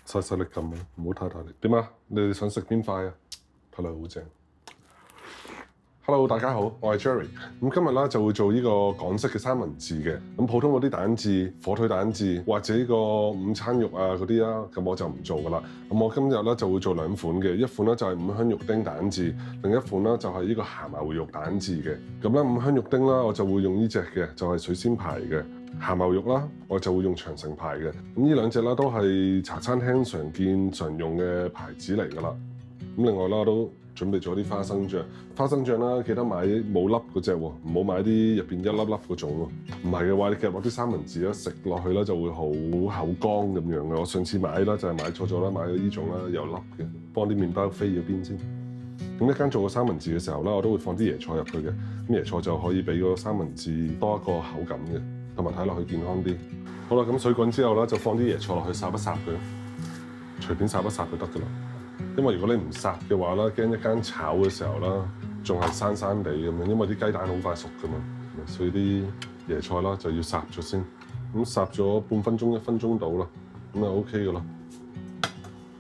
細細力撳啊，唔好太大力。點啊？你哋想食邊塊啊？睇落好正。Hello， 大家好，我係 Jerry。咁今日啦就會做呢個港式嘅三文治嘅。咁普通嗰啲蛋治、火腿蛋治或者呢個午餐肉啊嗰啲啦，咁我就唔做噶啦。咁我今日咧就會做兩款嘅，一款咧就係五香肉丁蛋治，另一款咧就係呢個鹹牛肉蛋治嘅。咁咧五香肉丁啦，我就會用呢隻嘅，就係水仙牌嘅。鹹牛肉啦，我就會用長城牌嘅。咁呢兩隻啦都係茶餐廳常見常用嘅牌子嚟噶啦。咁另外啦，我都準備咗啲花生醬。花生醬啦，記得買冇粒嗰隻喎，唔好買啲入邊一粒粒嗰種咯。唔係嘅話，你夾落啲三文治咧，食落去咧就會好口乾咁樣嘅。我上次買啦就係買錯咗啦，買咗呢種啦有粒嘅，幫啲麵包飛咗邊先。咁一間做個三文治嘅時候啦，我都會放啲椰菜入去嘅。咁椰菜就可以俾個三文治多一個口感嘅，同埋睇落去健康啲。好啦，咁水滾之後啦，就放啲椰菜落去烚一烚佢，隨便烚一烚就得噶啦。因為如果你唔烚嘅話啦，驚一間炒嘅時候啦，仲係生生地咁樣，因為啲雞蛋好快熟噶嘛，所以啲椰菜啦就要烚咗先。咁烚咗半分鐘、1分鐘到啦，咁就 OK 噶啦。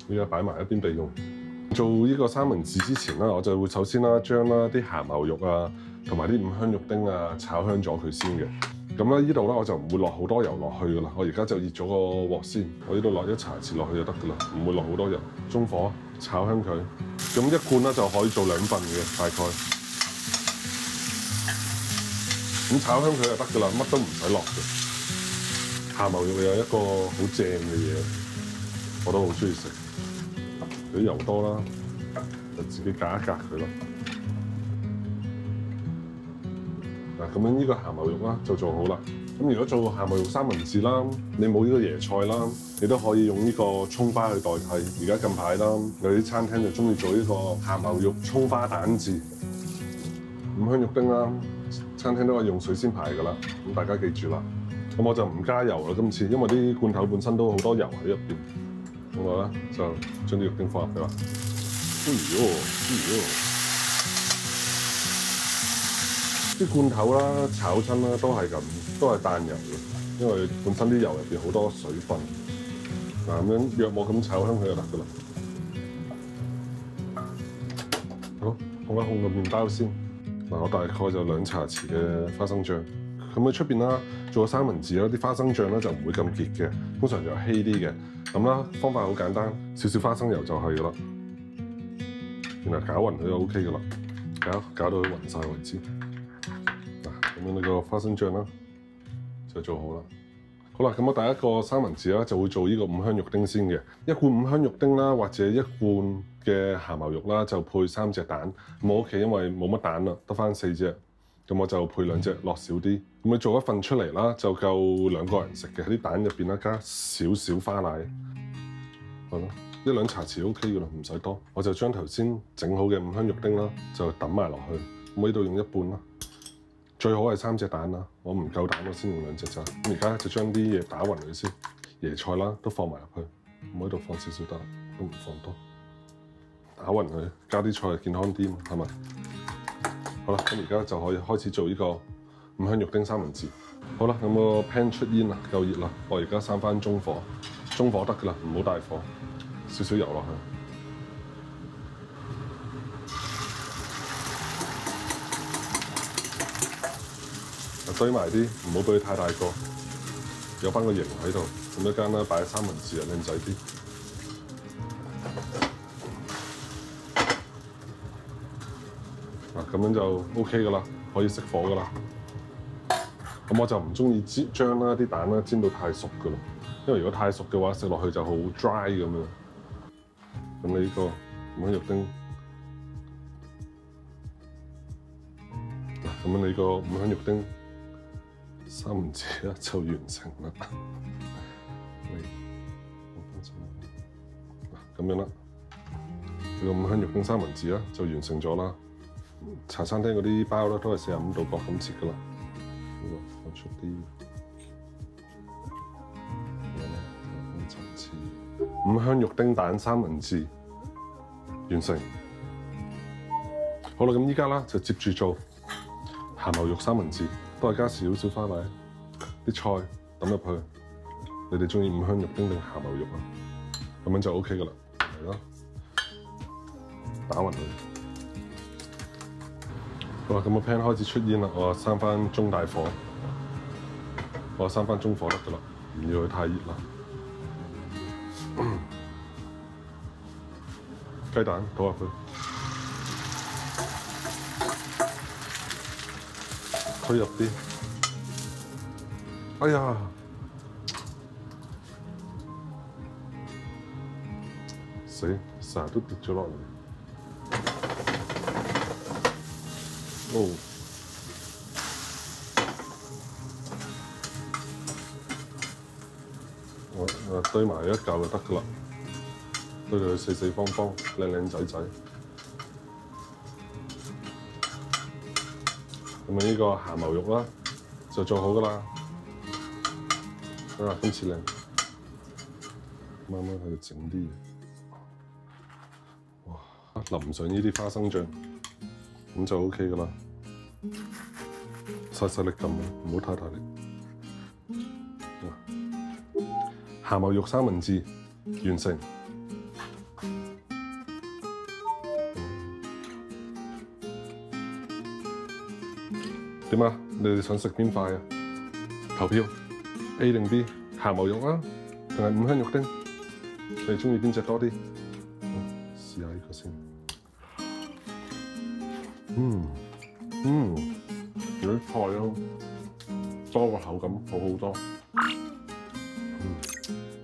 依家擺埋一邊備用。做呢個三文治之前啦，我就會首先啦將啦啲鹹牛肉啊同埋啲五香肉丁啊炒香咗佢先嘅。咁咧呢度咧我就唔會落好多油落去噶啦，我而家就熱咗個鑊先，我呢度落一茶匙落去就得噶啦，唔會落好多油，中火。炒香佢，咁一罐咧就可以做2份嘅大概。咁炒香佢就得噶啦，乜都唔使落嘅。鹹牛肉有一個好正嘅嘢，我都好中意食。啲油多啦，就自己隔一隔佢咯。嗱，咁樣呢個鹹牛肉啦就做好啦。咁如果做鹹牛肉三文治啦，你冇呢個椰菜啦，你都可以用呢個蔥花去代替。而家近排啦，有啲餐廳就中意做呢個鹹牛肉蔥花蛋治。五香肉丁啦，餐廳都係用水仙牌噶啦，咁大家記住啦。咁我就唔加油啦，今次，因為啲罐頭本身都好多油喺入邊。咁我咧就將啲肉丁放入去啦。啲罐頭啦、炒親啦都係咁，都係彈油嘅，因為本身啲油入邊好多水分。嗱，咁樣約莫咁炒香佢就得噶啦。好，控一控個麵包先。嗱，我大概就2茶匙嘅花生醬。咁喺出邊啦，做個三文治啦，啲花生醬咧就唔會咁結嘅，通常就稀啲嘅。咁啦，方法好簡單，少少花生油就係噶啦。然後攪勻佢就 OK 噶啦，攪到佢勻晒為止。咁樣呢個花生醬啦，就做好啦。好啦，咁我第一個三文治啦，就會做呢個五香肉丁先嘅。一罐五香肉丁啦，或者一罐嘅鹹牛肉啦，就配3隻蛋。咁我屋企因為冇乜蛋啦，得返4隻，咁我就配2隻，落少啲。咁你做一份出嚟啦，就夠2個人食嘅。喺啲蛋入邊啦，加少少花奶，係咯，1-2茶匙 OK 噶啦，唔使多。我就將頭先整好嘅五香肉丁啦，就揼埋落去。咁呢度用1半啦。最好係3隻蛋啦，我唔夠蛋我先用2隻咋。咁而家就將啲嘢打勻佢先，椰菜啦都放埋入去，咁喺度放少少得，都唔放多。打勻佢，加啲菜健康啲嘛，係咪？好啦，咁而家就可以開始做呢個五香肉丁三文治。好啦，咁個 pan 出煙啦，夠熱啦，我而家閂翻中火，中火得噶啦，唔好大火，少少油落去。堆埋啲，唔好俾佢太大個，有翻個形喺度。咁一間啦，擺三文治啊，靚仔啲。嗱，咁樣就 OK 噶啦，可以熄火噶啦。咁我就唔中意將啦啲蛋啦煎到太熟噶啦，因為如果太熟嘅話，食落去就好 dry 咁樣。咁你呢個五香肉丁，嗱，咁樣你個五香肉丁三文治咧就完成啦。咁樣啦，呢個五香肉丁三文治啦就完成咗啦。茶餐廳嗰啲包咧都係45度角咁切噶啦。放出啲分層次，五香肉丁蛋三文治完成。好啦，咁依家啦就接住做鹹牛肉三文治。都係加少少花奶，啲菜抌入去。你哋中意五香肉丁定鹹牛肉啊？咁樣就 OK 噶啦，嚟咯，打勻佢。好啦，咁個 pan 開始出煙啦，我閂翻中大火，我閂翻中火得噶啦，唔要佢太熱啦。雞蛋倒入去，推入啲。哎呀！死，成日都跌咗落嚟。哦，我堆埋一嚿就得噶啦，堆到佢四四方方、靚靚仔仔。咁啊，呢個鹹牛肉啦，就做好噶啦。啊，今次靚，慢慢喺度整啲嘢。哇！淋上呢啲花生醬，咁就 OK 噶啦。細力撳，唔好太大力。鹹牛肉三文治完成。點啊？你哋想食邊塊啊？投票 A 定 B？ 鹹牛肉啊，定係五香肉丁？你哋中意邊隻多啲？試下呢個先。有啲菜咯，多個口感好好多。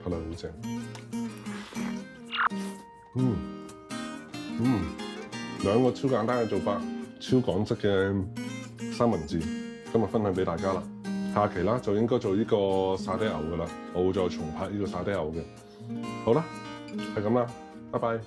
睇落好正。兩個超簡單嘅做法，超港式嘅三文治，今日分享俾大家啦。下期啦就應該做呢個沙爹牛噶啦，我會再重拍呢個沙爹牛嘅。好啦，係咁啦，拜拜。